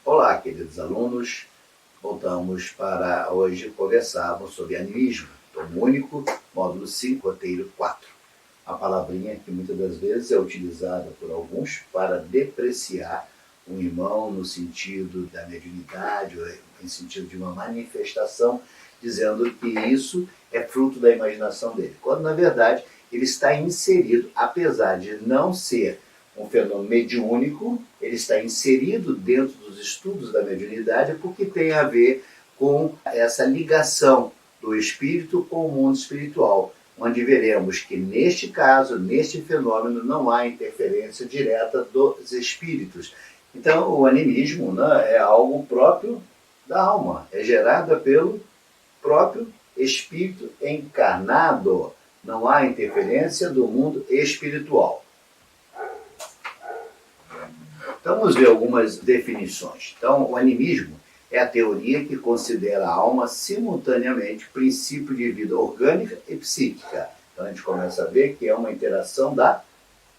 Olá, queridos alunos. Voltamos para hoje conversarmos sobre animismo, tomo único, módulo 5, roteiro 4. A palavrinha que muitas das vezes é utilizada por alguns para depreciar um irmão no sentido da mediunidade, ou no sentido de uma manifestação, dizendo que isso é fruto da imaginação dele. Quando, na verdade, ele está inserido, apesar de não ser um fenômeno mediúnico, ele está inserido dentro dos estudos da mediunidade porque tem a ver com essa ligação do espírito com o mundo espiritual, onde veremos que neste caso, neste fenômeno, não há interferência direta dos espíritos. Então, o animismo, né, é algo próprio da alma, é gerado pelo próprio espírito encarnado. Não há interferência do mundo espiritual. Então, vamos ver algumas definições. Então, o animismo é a teoria que considera a alma simultaneamente princípio de vida orgânica e psíquica. Então, a gente começa a ver que é uma interação da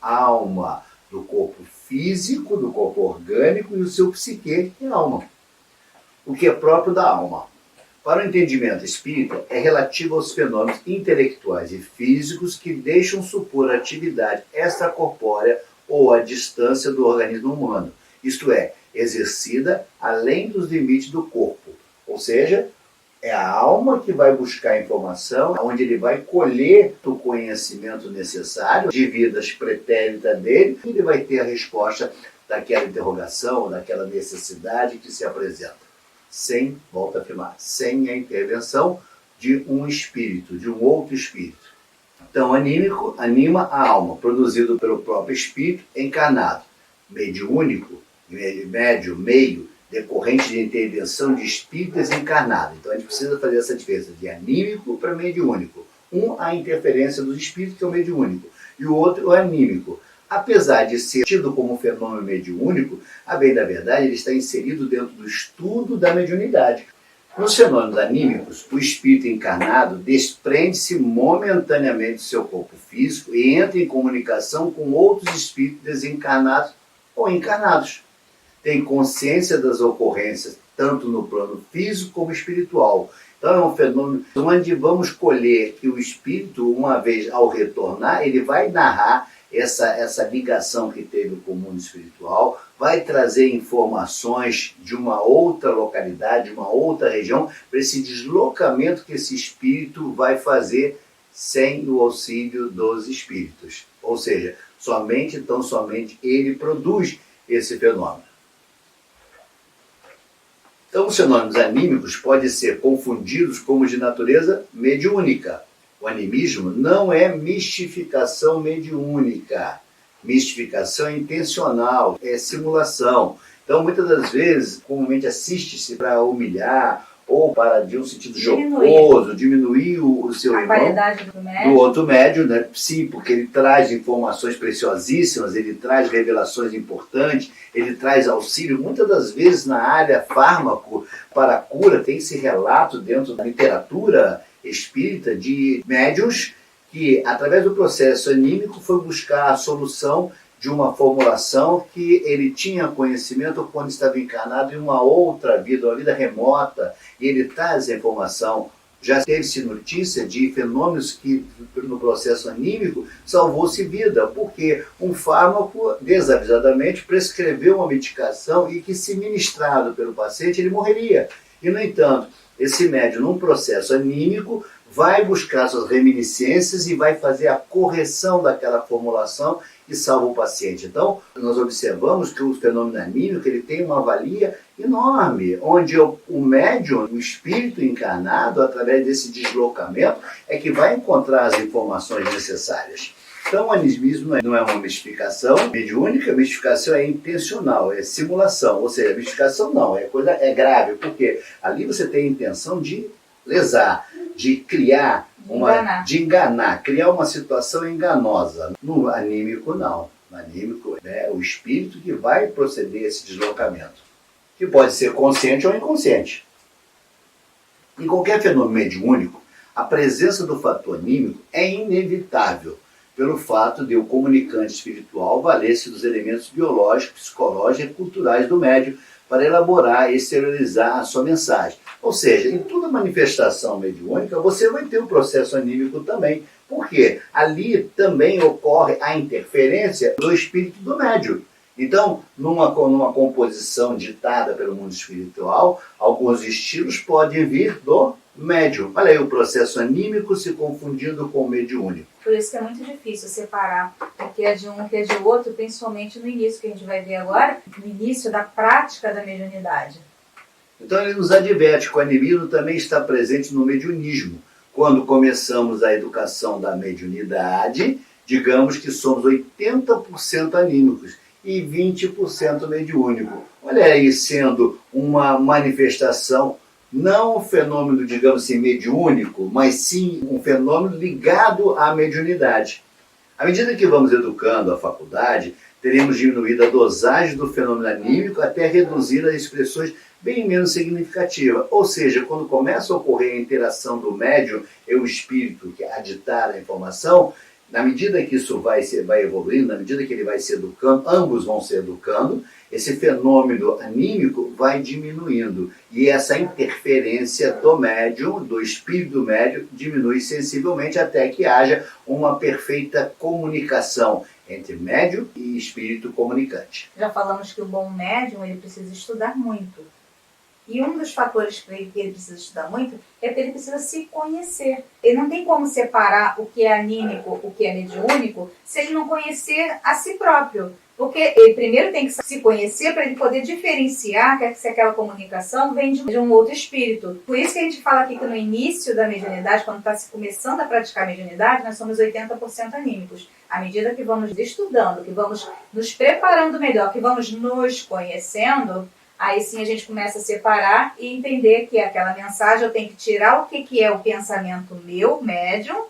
alma, do corpo físico, do corpo orgânico e o seu psique, que é a alma. O que é próprio da alma. Para o entendimento espírita, é relativo aos fenômenos intelectuais e físicos que deixam supor a atividade extracorpórea ou a distância do organismo humano, isto é, exercida além dos limites do corpo. Ou seja, é a alma que vai buscar a informação, onde ele vai colher o conhecimento necessário de vidas pretéritas dele, e ele vai ter a resposta daquela interrogação, daquela necessidade que se apresenta. Sem, volto a afirmar, sem a intervenção de um espírito, de um outro espírito. Então, anímico anima a alma, produzido pelo próprio espírito encarnado. Mediúnico, médio, meio, decorrente de intervenção de espírito desencarnado. Então, a gente precisa fazer essa diferença de anímico para mediúnico. Um, a interferência dos espíritos, que é o mediúnico, e o outro, o anímico. Apesar de ser tido como fenômeno mediúnico, a bem da verdade, ele está inserido dentro do estudo da mediunidade. Nos fenômenos anímicos, o espírito encarnado desprende-se momentaneamente do seu corpo físico e entra em comunicação com outros espíritos desencarnados ou encarnados. Tem consciência das ocorrências, tanto no plano físico como espiritual. Então é um fenômeno onde vamos colher que o espírito, uma vez ao retornar, ele vai narrar essa ligação que teve com o mundo espiritual, vai trazer informações de uma outra localidade, de uma outra região, para esse deslocamento que esse espírito vai fazer sem o auxílio dos espíritos. Ou seja, somente ele produz esse fenômeno. Então, os fenômenos anímicos podem ser confundidos como de natureza mediúnica. O animismo não é mistificação mediúnica. Mistificação é intencional, é simulação. Então, muitas das vezes, comumente assiste-se para humilhar ou para, de um sentido jocoso, diminuir o seu irmão, qualidade do outro médium, né? Sim, porque ele traz informações preciosíssimas, ele traz revelações importantes, ele traz auxílio. Muitas das vezes, na área fármaco para a cura, tem esse relato dentro da literatura espírita de médiuns que, através do processo anímico, foi buscar a solução de uma formulação que ele tinha conhecimento quando estava encarnado em uma outra vida, uma vida remota, e ele traz a informação. Já teve-se notícia de fenômenos que, no processo anímico, salvou-se vida, porque um fármaco, desavisadamente, prescreveu uma medicação e que, se ministrado pelo paciente, ele morreria. E, no entanto, esse médium, num processo anímico, vai buscar suas reminiscências e vai fazer a correção daquela formulação e salva o paciente. Então, nós observamos que o fenômeno anímico ele tem uma valia enorme, onde o médium, o espírito encarnado, através desse deslocamento, é que vai encontrar as informações necessárias. Então, o animismo não é uma mistificação mediúnica, a mistificação é intencional, é simulação. Ou seja, a mistificação não, é grave, porque ali você tem a intenção de lesar, de criar, de enganar, criar uma situação enganosa. No anímico, não. No anímico é o espírito que vai proceder a esse deslocamento, que pode ser consciente ou inconsciente. Em qualquer fenômeno mediúnico, a presença do fator anímico é inevitável, pelo fato de o comunicante espiritual valer-se dos elementos biológicos, psicológicos e culturais do médium para elaborar e exteriorizar a sua mensagem. Ou seja, em toda manifestação mediúnica, você vai ter um processo anímico também. Por quê? Ali também ocorre a interferência do espírito do médium. Então, numa composição ditada pelo mundo espiritual, alguns estilos podem vir do médium. Olha aí o processo anímico se confundindo com o mediúnico. Por isso que é muito difícil separar o que é de um e o que é de outro, principalmente no início, que a gente vai ver agora, no início da prática da mediunidade. Então ele nos adverte que o animismo também está presente no mediunismo. Quando começamos a educação da mediunidade, digamos que somos 80% anímicos e 20% mediúnico. Olha aí, sendo uma manifestação, não um fenômeno, digamos assim, mediúnico, mas sim um fenômeno ligado à mediunidade. À medida que vamos educando a faculdade, teremos diminuído a dosagem do fenômeno anímico até reduzir as expressões bem menos significativas. Ou seja, quando começa a ocorrer a interação do médium e o espírito que aditar a informação, na medida que isso vai evoluindo, na medida que ele vai se educando, ambos vão se educando, esse fenômeno anímico vai diminuindo. E essa interferência do médium, do espírito do médium, diminui sensivelmente até que haja uma perfeita comunicação entre médium e espírito comunicante. Já falamos que o bom médium ele precisa estudar muito. E um dos fatores que ele precisa estudar muito é que ele precisa se conhecer. Ele não tem como separar o que é anímico, o que é mediúnico, se ele não conhecer a si próprio. Porque ele primeiro tem que se conhecer para ele poder diferenciar se aquela comunicação vem de um outro espírito. Por isso que a gente fala aqui que no início da mediunidade, quando está se começando a praticar a mediunidade, nós somos 80% anímicos. À medida que vamos estudando, que vamos nos preparando melhor, que vamos nos conhecendo, aí sim a gente começa a separar e entender que aquela mensagem eu tenho que tirar o que é o pensamento meu, médium,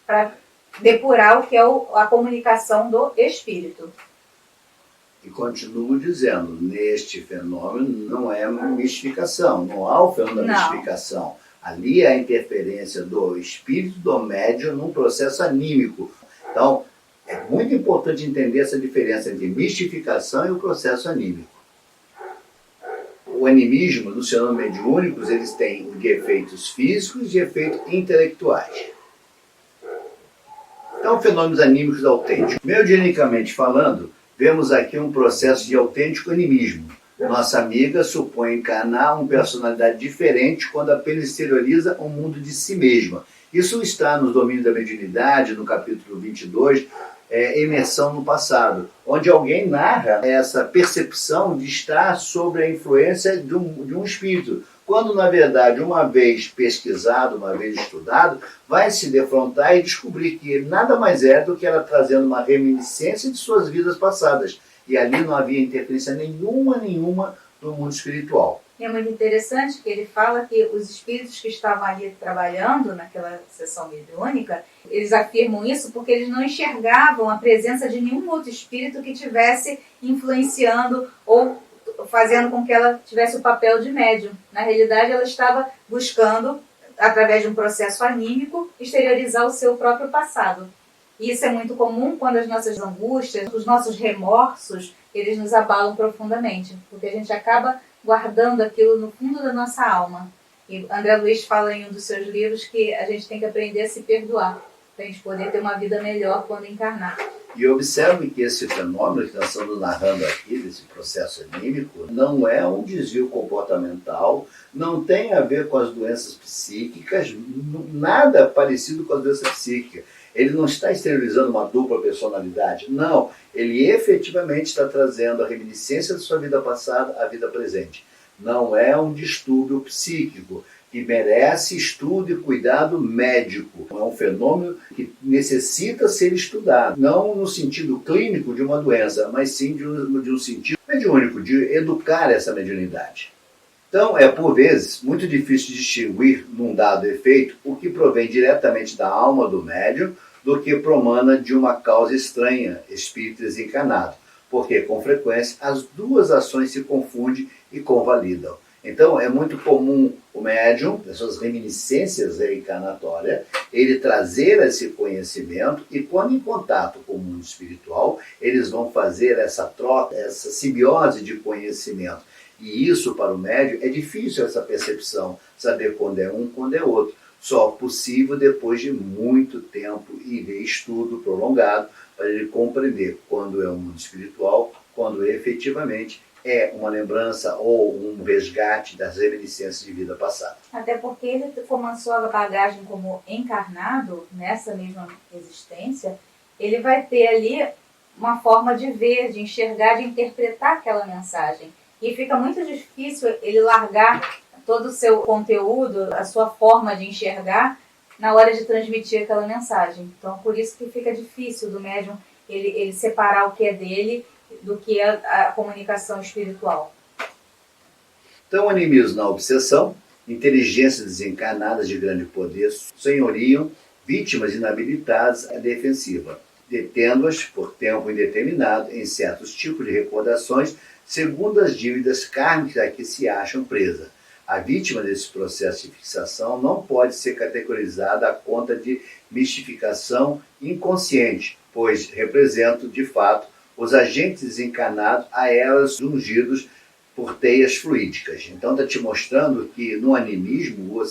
para depurar o que é a comunicação do espírito. E continuo dizendo, neste fenômeno não é mistificação, não há o fenômeno da mistificação. Ali é a interferência do espírito do médium num processo anímico. Então, é muito importante entender essa diferença entre mistificação e o processo anímico. O animismo, nos fenômenos mediúnicos, eles têm de efeitos físicos e de efeitos intelectuais. Então, fenômenos anímicos autênticos. Mediunicamente falando, vemos aqui um processo de autêntico animismo. Nossa amiga supõe encarnar uma personalidade diferente quando apenas exterioriza um mundo de si mesma. Isso está nos domínios da mediunidade, no capítulo 22, Imersão no Passado, onde alguém narra essa percepção de estar sob a influência de um espírito, quando, na verdade, uma vez pesquisado, uma vez estudado, vai se defrontar e descobrir que ele nada mais é do que ela trazendo uma reminiscência de suas vidas passadas. E ali não havia interferência nenhuma no mundo espiritual. E é muito interessante que ele fala que os espíritos que estavam ali trabalhando naquela sessão mediúnica, eles afirmam isso porque eles não enxergavam a presença de nenhum outro espírito que tivesse influenciando ou fazendo com que ela tivesse o papel de médium. Na realidade, ela estava buscando, através de um processo anímico, exteriorizar o seu próprio passado. E isso é muito comum quando as nossas angústias, os nossos remorsos, eles nos abalam profundamente, porque a gente acaba guardando aquilo no fundo da nossa alma. E André Luiz fala em um dos seus livros que a gente tem que aprender a se perdoar, para a gente poder ter uma vida melhor quando encarnar. E observe que esse fenômeno que nós estamos narrando aqui, desse processo anímico, não é um desvio comportamental, não tem a ver com as doenças psíquicas, nada parecido com as doenças psíquicas. Ele não está exteriorizando uma dupla personalidade, não. Ele efetivamente está trazendo a reminiscência da sua vida passada à vida presente. Não é um distúrbio psíquico que merece estudo e cuidado médico. É um fenômeno que necessita ser estudado, não no sentido clínico de uma doença, mas sim de um sentido mediúnico, de educar essa mediunidade. Então, é por vezes muito difícil distinguir num dado efeito o que provém diretamente da alma do médium do que promana de uma causa estranha, espírito desencarnado, porque com frequência as duas ações se confundem e convalidam. Então, é muito comum o médium, as suas reminiscências reencarnatórias, ele trazer esse conhecimento e, quando em contato com o mundo espiritual, eles vão fazer essa troca, essa simbiose de conhecimento. E isso, para o médium, é difícil essa percepção, saber quando é um, quando é outro. Só possível depois de muito tempo e de estudo prolongado para ele compreender quando é um mundo espiritual, quando efetivamente é uma lembrança ou um resgate das reminiscências de vida passada. Até porque ele, como a sua bagagem como encarnado, nessa mesma existência, ele vai ter ali uma forma de ver, de enxergar, de interpretar aquela mensagem. E fica muito difícil ele largar todo o seu conteúdo, a sua forma de enxergar, na hora de transmitir aquela mensagem. Então, por isso que fica difícil do médium ele separar o que é dele do que é a comunicação espiritual. Então, o animismo na obsessão, inteligências desencarnadas de grande poder, senhoriam vítimas inabilitadas à defensiva, detendo-as por tempo indeterminado em certos tipos de recordações, segundo as dívidas kármicas a que se acham presas. A vítima desse processo de fixação não pode ser categorizada à conta de mistificação inconsciente, pois representam, de fato, os agentes desencarnados a elas ungidos por teias fluídicas. Então está te mostrando que no animismo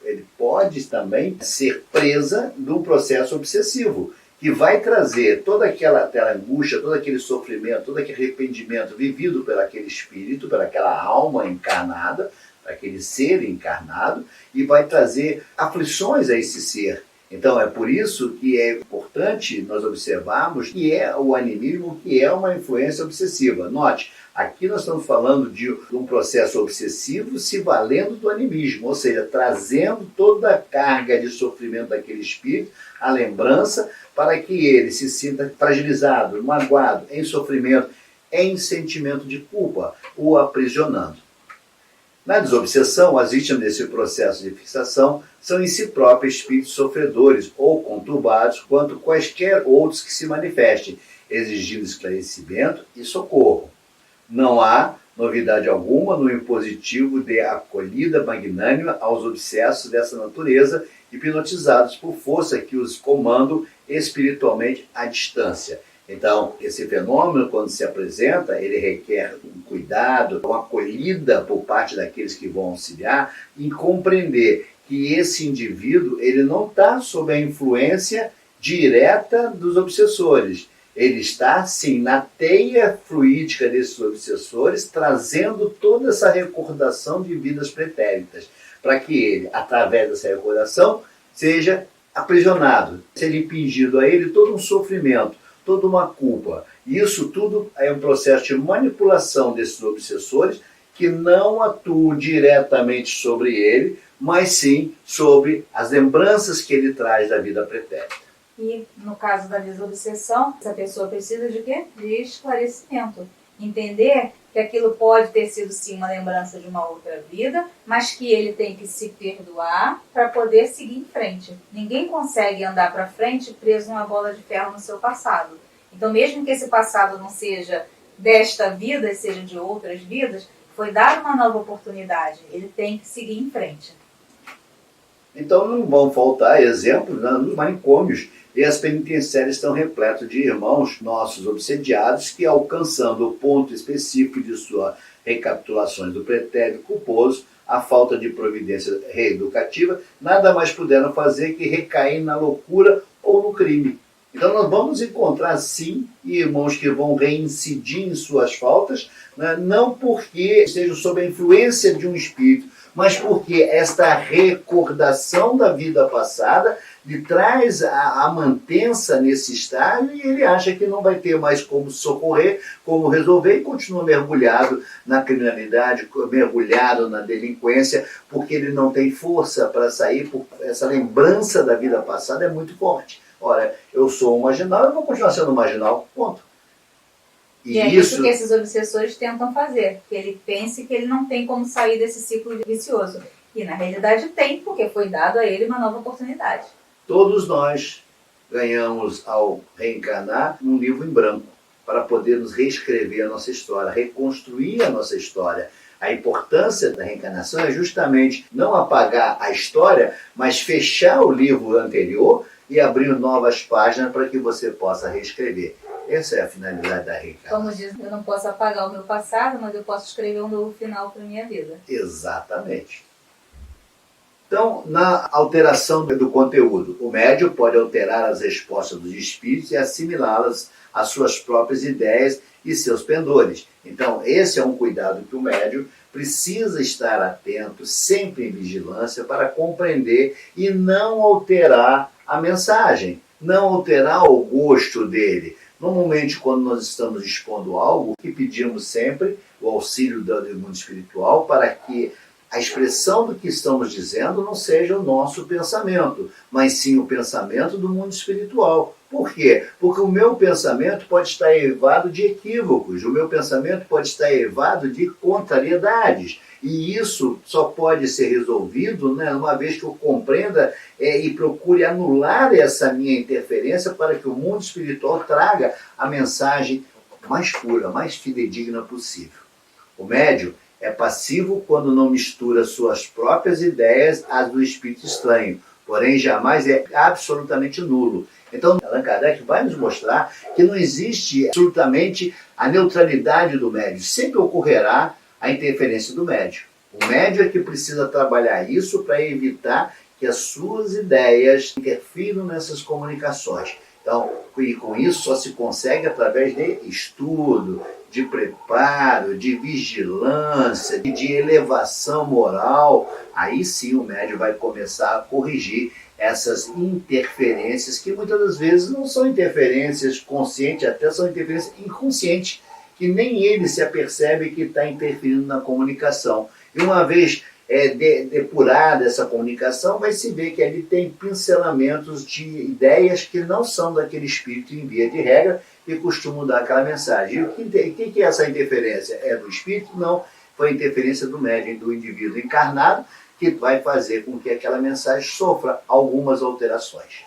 ele pode também ser presa de um processo obsessivo, que vai trazer toda aquela angústia, todo aquele sofrimento, todo aquele arrependimento vivido por aquele espírito, por aquela alma encarnada, por aquele ser encarnado, e vai trazer aflições a esse ser. Então é por isso que é importante nós observarmos que é o animismo, que é uma influência obsessiva. Note, aqui nós estamos falando de um processo obsessivo se valendo do animismo, ou seja, trazendo toda a carga de sofrimento daquele espírito, a lembrança, para que ele se sinta fragilizado, magoado, em sofrimento, em sentimento de culpa, o aprisionando. Na desobsessão, as vítimas desse processo de fixação são em si próprios espíritos sofredores ou conturbados, quanto quaisquer outros que se manifestem, exigindo esclarecimento e socorro. Não há novidade alguma no impositivo de acolhida magnânima aos obsessos dessa natureza, hipnotizados por força que os comandam espiritualmente à distância. Então, esse fenômeno, quando se apresenta, ele requer um cuidado, uma acolhida por parte daqueles que vão auxiliar, em compreender que esse indivíduo ele não está sob a influência direta dos obsessores. Ele está, sim, na teia fluídica desses obsessores, trazendo toda essa recordação de vidas pretéritas, para que ele, através dessa recordação, seja aprisionado, seja impingido a ele todo um sofrimento, toda uma culpa. Isso tudo é um processo de manipulação desses obsessores que não atuam diretamente sobre ele, mas sim sobre as lembranças que ele traz da vida pretérita. E no caso da desobsessão, essa pessoa precisa de quê? De esclarecimento. Entender que aquilo pode ter sido sim uma lembrança de uma outra vida, mas que ele tem que se perdoar para poder seguir em frente. Ninguém consegue andar para frente preso numa bola de ferro no seu passado. Então, mesmo que esse passado não seja desta vida, seja de outras vidas, foi dada uma nova oportunidade. Ele tem que seguir em frente. Então não vão faltar exemplos nos manicômios, e as penitenciárias estão repletas de irmãos nossos obsediados que, alcançando o ponto específico de suas recapitulações do pretérito culposo, a falta de providência reeducativa, nada mais puderam fazer que recair na loucura ou no crime. Então nós vamos encontrar, sim, irmãos que vão reincidir em suas faltas, né, não porque estejam sob a influência de um espírito, mas porque esta recordação da vida passada lhe traz a mantença nesse estágio e ele acha que não vai ter mais como socorrer, como resolver e continua mergulhado na criminalidade, mergulhado na delinquência, porque ele não tem força para sair, porque essa lembrança da vida passada é muito forte. Ora, eu sou um marginal, eu vou continuar sendo um marginal, ponto. E é isso que esses obsessores tentam fazer, que ele pense que ele não tem como sair desse ciclo vicioso. E na realidade tem, porque foi dado a ele uma nova oportunidade. Todos nós ganhamos, ao reencarnar, um livro em branco, para podermos reescrever a nossa história, reconstruir a nossa história. A importância da reencarnação é justamente não apagar a história, mas fechar o livro anterior e abriu novas páginas para que você possa reescrever. Essa é a finalidade da reencarnação. Como diz, eu não posso apagar o meu passado, mas eu posso escrever um novo final para a minha vida. Exatamente. Então, na alteração do conteúdo, o médium pode alterar as respostas dos espíritos e assimilá-las às suas próprias ideias e seus pendores. Então, esse é um cuidado que o médium precisa estar atento, sempre em vigilância, para compreender e não alterar a mensagem, não alterar o gosto dele. Normalmente, quando nós estamos expondo algo, que pedimos sempre o auxílio do mundo espiritual para que a expressão do que estamos dizendo não seja o nosso pensamento, mas sim o pensamento do mundo espiritual. Por quê? Porque o meu pensamento pode estar eivado de equívocos, o meu pensamento pode estar eivado de contrariedades. E isso só pode ser resolvido, né, uma vez que eu compreenda e procure anular essa minha interferência para que o mundo espiritual traga a mensagem mais pura, mais fidedigna possível. O médium é passivo quando não mistura suas próprias ideias às do espírito estranho, porém jamais é absolutamente nulo. Então, Allan Kardec vai nos mostrar que não existe absolutamente a neutralidade do médium. Sempre ocorrerá a interferência do médium. O médium é que precisa trabalhar isso para evitar que as suas ideias interfiram nessas comunicações. Então, e com isso só se consegue através de estudo, de preparo, de vigilância, de elevação moral. Aí sim o médium vai começar a corrigir essas interferências, que muitas das vezes não são interferências conscientes, até são interferências inconscientes, que nem ele se apercebe que está interferindo na comunicação. E uma vez depurada essa comunicação, vai se ver que ali tem pincelamentos de ideias que não são daquele espírito em via de regra, que costumam dar aquela mensagem. E o que é essa interferência? É do espírito? Não. Foi a interferência do médium, do indivíduo encarnado, que vai fazer com que aquela mensagem sofra algumas alterações.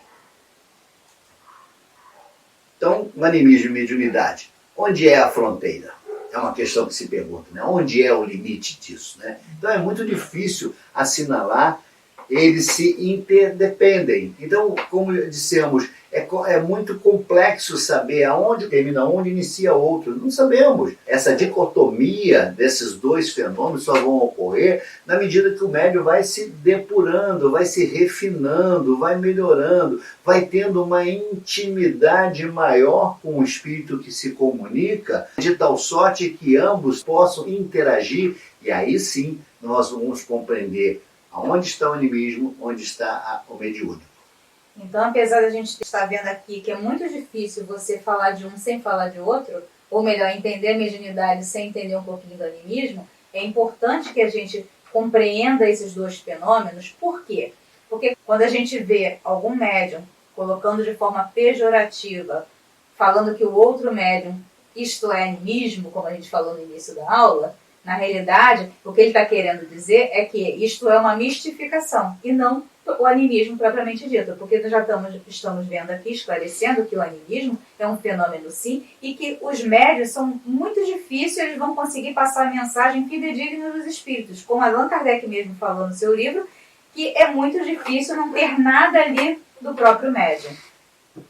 Então, o animismo e mediunidade. Onde é a fronteira? É uma questão que se pergunta, né? Onde é o limite disso, né? Então é muito difícil assinalar, eles se interdependem. Então, como dissemos, é muito complexo saber aonde termina, onde inicia outro. Não sabemos. Essa dicotomia desses dois fenômenos só vão ocorrer na medida que o médium vai se depurando, vai se refinando, vai melhorando, vai tendo uma intimidade maior com o espírito que se comunica, de tal sorte que ambos possam interagir, e aí sim nós vamos compreender aonde está o animismo, onde está o mediúnico. Então, apesar da gente estar vendo aqui que é muito difícil você falar de um sem falar de outro, ou melhor, entender a mediunidade sem entender um pouquinho do animismo, é importante que a gente compreenda esses dois fenômenos. Por quê? Porque quando a gente vê algum médium colocando de forma pejorativa, falando que o outro médium, isto é animismo, como a gente falou no início da aula, na realidade, o que ele está querendo dizer é que isto é uma mistificação e não o animismo propriamente dito, porque nós já estamos vendo aqui, esclarecendo que o animismo é um fenômeno sim, e que os médiuns são muito difíceis, eles vão conseguir passar a mensagem fidedigna dos espíritos, como Allan Kardec mesmo falou no seu livro, que é muito difícil não ter nada ali do próprio médium.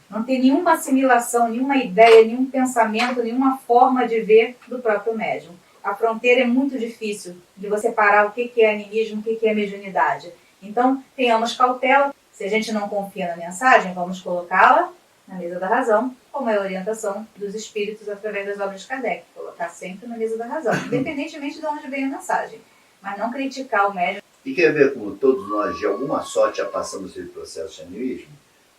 Não ter nenhuma assimilação, nenhuma ideia, nenhum pensamento, nenhuma forma de ver do próprio médium. A fronteira é muito difícil de você parar o que é animismo, o que é mediunidade. Então, tenhamos cautela. Se a gente não confia na mensagem, vamos colocá-la na mesa da razão, como é a orientação dos espíritos através das obras de Kardec. Colocar sempre na mesa da razão, independentemente de onde vem a mensagem. Mas não criticar o médium. E quer ver como todos nós, de alguma sorte, já passamos pelo processo de animismo?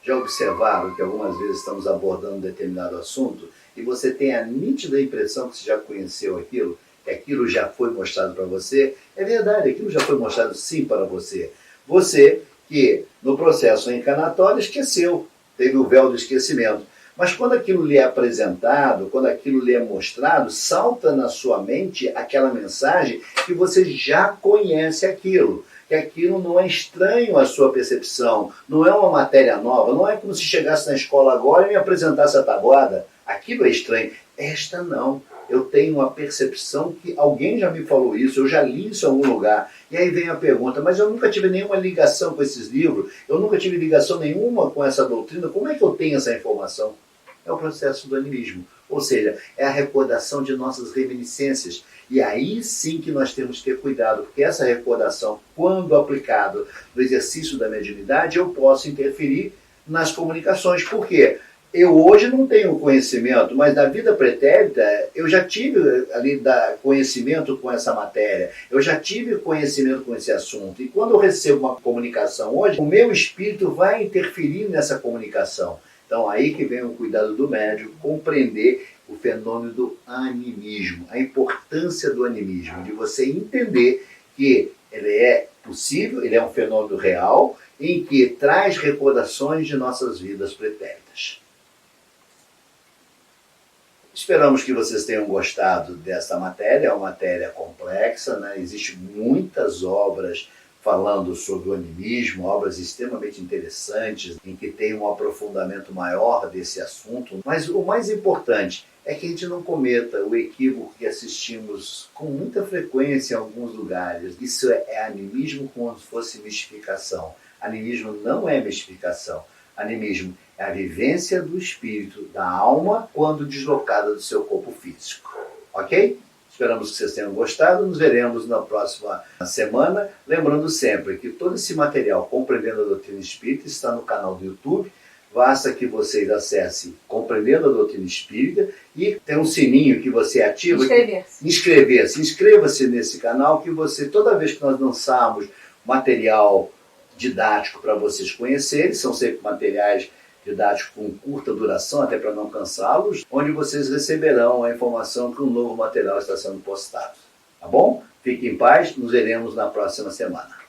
Já observaram que algumas vezes estamos abordando um determinado assunto e você tem a nítida impressão que você já conheceu aquilo, que aquilo já foi mostrado para você? É verdade, aquilo já foi mostrado sim para você. Você que no processo encarnatório esqueceu, teve o véu do esquecimento. Mas quando aquilo lhe é apresentado, quando aquilo lhe é mostrado, salta na sua mente aquela mensagem que você já conhece aquilo. Que aquilo não é estranho à sua percepção, não é uma matéria nova, não é como se chegasse na escola agora e me apresentasse a tabuada. Aquilo é estranho. Esta não. eu tenho a percepção que alguém já me falou isso, eu já li isso em algum lugar. E aí vem a pergunta, mas eu nunca tive nenhuma ligação com esses livros, eu nunca tive ligação nenhuma com essa doutrina, como é que eu tenho essa informação? É o processo do animismo, ou seja, é a recordação de nossas reminiscências. E aí sim que nós temos que ter cuidado, porque essa recordação, quando aplicado no exercício da mediunidade, eu posso interferir nas comunicações. Por quê? Eu hoje não tenho conhecimento, mas na vida pretérita eu já tive ali conhecimento com essa matéria, eu já tive conhecimento com esse assunto. E quando eu recebo uma comunicação hoje, o meu espírito vai interferir nessa comunicação. Então aí que vem o cuidado do médium, compreender o fenômeno do animismo, a importância do animismo, de você entender que ele é possível, ele é um fenômeno real, em que traz recordações de nossas vidas pretéritas. Esperamos que vocês tenham gostado dessa matéria, é uma matéria complexa, né? Existem muitas obras falando sobre o animismo, obras extremamente interessantes, em que tem um aprofundamento maior desse assunto, mas o mais importante é que a gente não cometa o equívoco que assistimos com muita frequência em alguns lugares. Isso é animismo como se fosse mistificação. Animismo não é mistificação. Animismo é a vivência do espírito, da alma, quando deslocada do seu corpo físico. Ok? Esperamos que vocês tenham gostado. Nos veremos na próxima semana. Lembrando sempre que todo esse material, Compreendendo a Doutrina Espírita, está no canal do YouTube. Basta que vocês acessem Compreendendo a Doutrina Espírita e tem um sininho que você ativa. Inscrever-se. Inscreva-se nesse canal que você, toda vez que nós lançarmos material didático para vocês conhecerem, são sempre materiais didáticos com curta duração, até para não cansá-los, onde vocês receberão a informação que um novo material está sendo postado. Tá bom? Fiquem em paz, nos veremos na próxima semana.